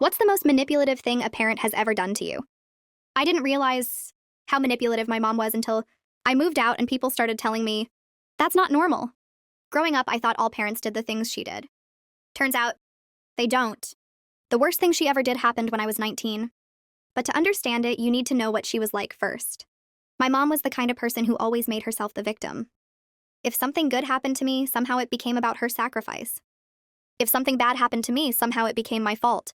What's the most manipulative thing a parent has ever done to you? I didn't realize how manipulative my mom was until I moved out and people started telling me, that's not normal. Growing up, I thought all parents did the things she did. Turns out, they don't. The worst thing she ever did happened when I was 19. But to understand it, you need to know what she was like first. My mom was the kind of person who always made herself the victim. If something good happened to me, somehow it became about her sacrifice. If something bad happened to me, somehow it became my fault.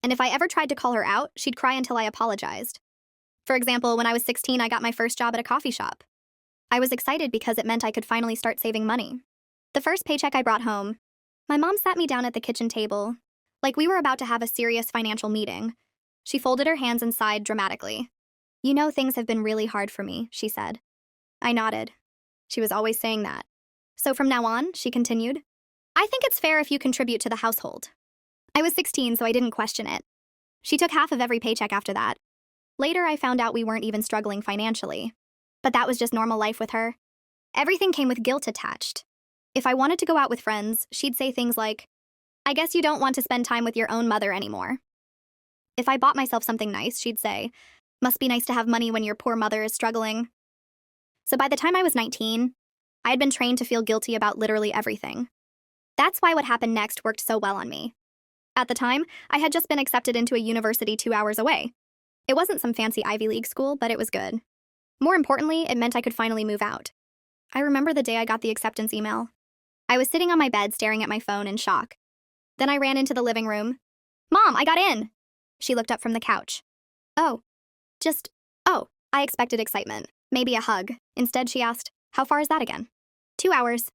And if I ever tried to call her out, she'd cry until I apologized. For example, when I was 16, I got my first job at a coffee shop. I was excited because it meant I could finally start saving money. The first paycheck I brought home, my mom sat me down at the kitchen table, like we were about to have a serious financial meeting. She folded her hands and sighed dramatically. "You know, things have been really hard for me," she said. I nodded. She was always saying that. "So from now on," she continued, "I think it's fair if you contribute to the household." I was 16, so I didn't question it. She took half of every paycheck after that. Later, I found out we weren't even struggling financially. But that was just normal life with her. Everything came with guilt attached. If I wanted to go out with friends, she'd say things like, "I guess you don't want to spend time with your own mother anymore." If I bought myself something nice, she'd say, "Must be nice to have money when your poor mother is struggling." So by the time I was 19, I had been trained to feel guilty about literally everything. That's why what happened next worked so well on me. At the time, I had just been accepted into a university 2 hours away. It wasn't some fancy Ivy League school, but it was good. More importantly, it meant I could finally move out. I remember the day I got the acceptance email. I was sitting on my bed staring at my phone in shock. Then I ran into the living room. "Mom, I got in!" She looked up from the couch. "Oh, oh." I expected excitement, maybe a hug. Instead, she asked, "How far is that again?" 2 hours.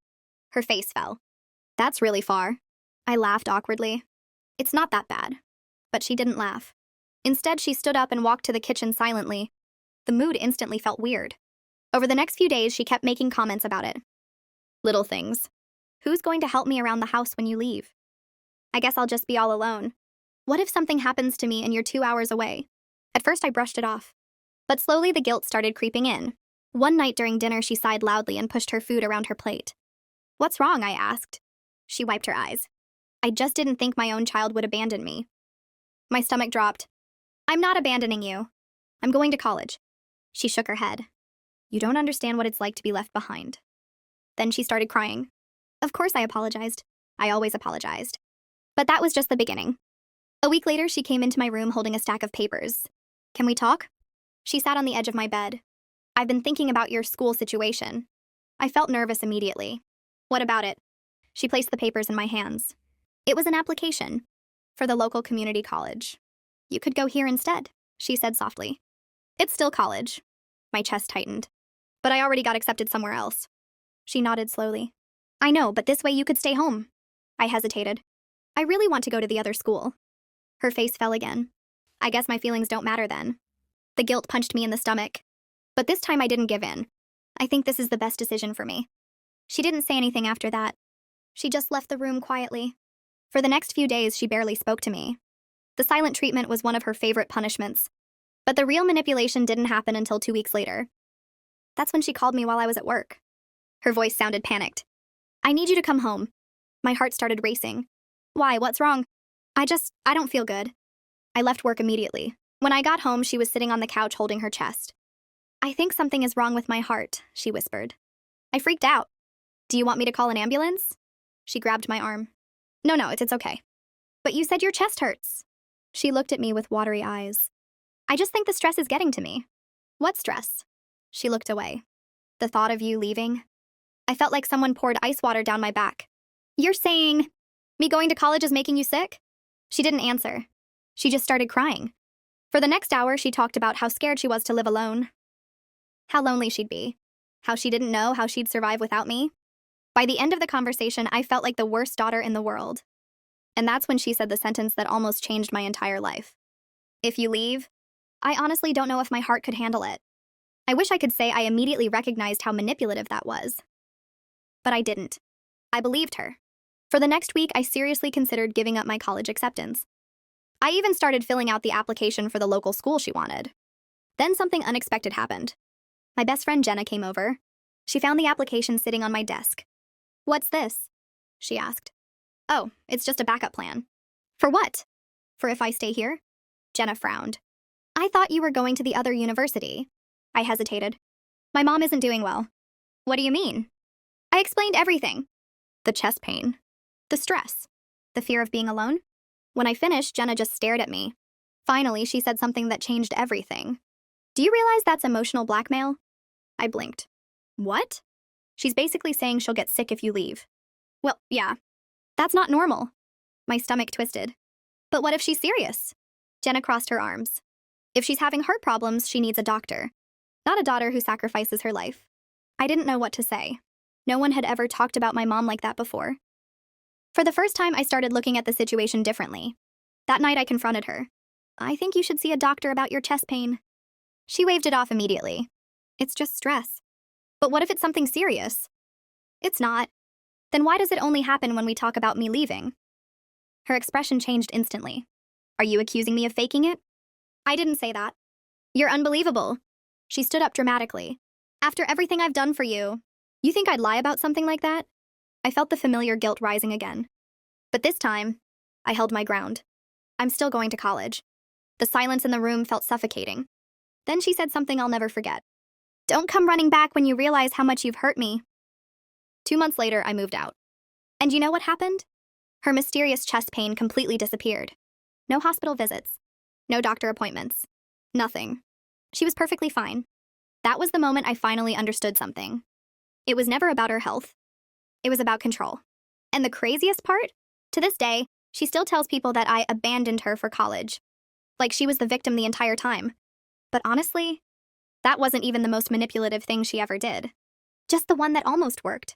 Her face fell. "That's really far." I laughed awkwardly. "It's not that bad." But she didn't laugh. Instead, she stood up and walked to the kitchen silently. The mood instantly felt weird. Over the next few days, she kept making comments about it. Little things. "Who's going to help me around the house when you leave? I guess I'll just be all alone. What if something happens to me and you're 2 hours away?" At first, I brushed it off. But slowly, the guilt started creeping in. One night during dinner, she sighed loudly and pushed her food around her plate. "What's wrong?" I asked. She wiped her eyes. "I just didn't think my own child would abandon me." My stomach dropped. "I'm not abandoning you. I'm going to college." She shook her head. "You don't understand what it's like to be left behind." Then she started crying. Of course I apologized. I always apologized. But that was just the beginning. A week later, she came into my room holding a stack of papers. "Can we talk?" She sat on the edge of my bed. "I've been thinking about your school situation." I felt nervous immediately. "What about it?" She placed the papers in my hands. It was an application for the local community college. "You could go here instead," she said softly. "It's still college." My chest tightened. "But I already got accepted somewhere else." She nodded slowly. "I know, but this way you could stay home." I hesitated. "I really want to go to the other school." Her face fell again. "I guess my feelings don't matter then." The guilt punched me in the stomach. But this time I didn't give in. "I think this is the best decision for me." She didn't say anything after that. She just left the room quietly. For the next few days, she barely spoke to me. The silent treatment was one of her favorite punishments. But the real manipulation didn't happen until 2 weeks later. That's when she called me while I was at work. Her voice sounded panicked. "I need you to come home." My heart started racing. "Why? What's wrong?" I don't feel good." I left work immediately. When I got home, she was sitting on the couch holding her chest. "I think something is wrong with my heart," she whispered. I freaked out. "Do you want me to call an ambulance?" She grabbed my arm. No, it's okay." "But you said your chest hurts." She looked at me with watery eyes. "I just think the stress is getting to me." "What stress?" She looked away. "The thought of you leaving." I felt like someone poured ice water down my back. "You're saying me going to college is making you sick?" She didn't answer. She just started crying. For the next hour, she talked about how scared she was to live alone. How lonely she'd be. How she didn't know how she'd survive without me. By the end of the conversation, I felt like the worst daughter in the world. And that's when she said the sentence that almost changed my entire life. "If you leave, I honestly don't know if my heart could handle it." I wish I could say I immediately recognized how manipulative that was. But I didn't. I believed her. For the next week, I seriously considered giving up my college acceptance. I even started filling out the application for the local school she wanted. Then something unexpected happened. My best friend Jenna came over. She found the application sitting on my desk. "What's this?" she asked. "Oh, it's just a backup plan." "For what?" For if I stay here? Jenna frowned. I thought you were going to the other university. I hesitated. My mom isn't doing well. What do you mean? I explained everything. The chest pain. The stress. The fear of being alone. When I finished, Jenna just stared at me. Finally, she said something that changed everything. Do you realize that's emotional blackmail? I blinked. What? She's basically saying she'll get sick if you leave. Well, yeah. That's not normal. My stomach twisted. But what if she's serious? Jenna crossed her arms. If she's having heart problems, she needs a doctor. Not a daughter who sacrifices her life. I didn't know what to say. No one had ever talked about my mom like that before. For the first time, I started looking at the situation differently. That night, I confronted her. I think you should see a doctor about your chest pain. She waved it off immediately. It's just stress. But what if it's something serious? It's not. Then why does it only happen when we talk about me leaving? Her expression changed instantly. Are you accusing me of faking it? I didn't say that. You're unbelievable. She stood up dramatically. After everything I've done for you, you think I'd lie about something like that? I felt the familiar guilt rising again. But this time, I held my ground. I'm still going to college. The silence in the room felt suffocating. Then she said something I'll never forget. Don't come running back when you realize how much you've hurt me. 2 months later, I moved out. And you know what happened? Her mysterious chest pain completely disappeared. No hospital visits. No doctor appointments. Nothing. She was perfectly fine. That was the moment I finally understood something. It was never about her health. It was about control. And the craziest part? To this day, she still tells people that I abandoned her for college. Like she was the victim the entire time. But honestly, that wasn't even the most manipulative thing she ever did. Just the one that almost worked.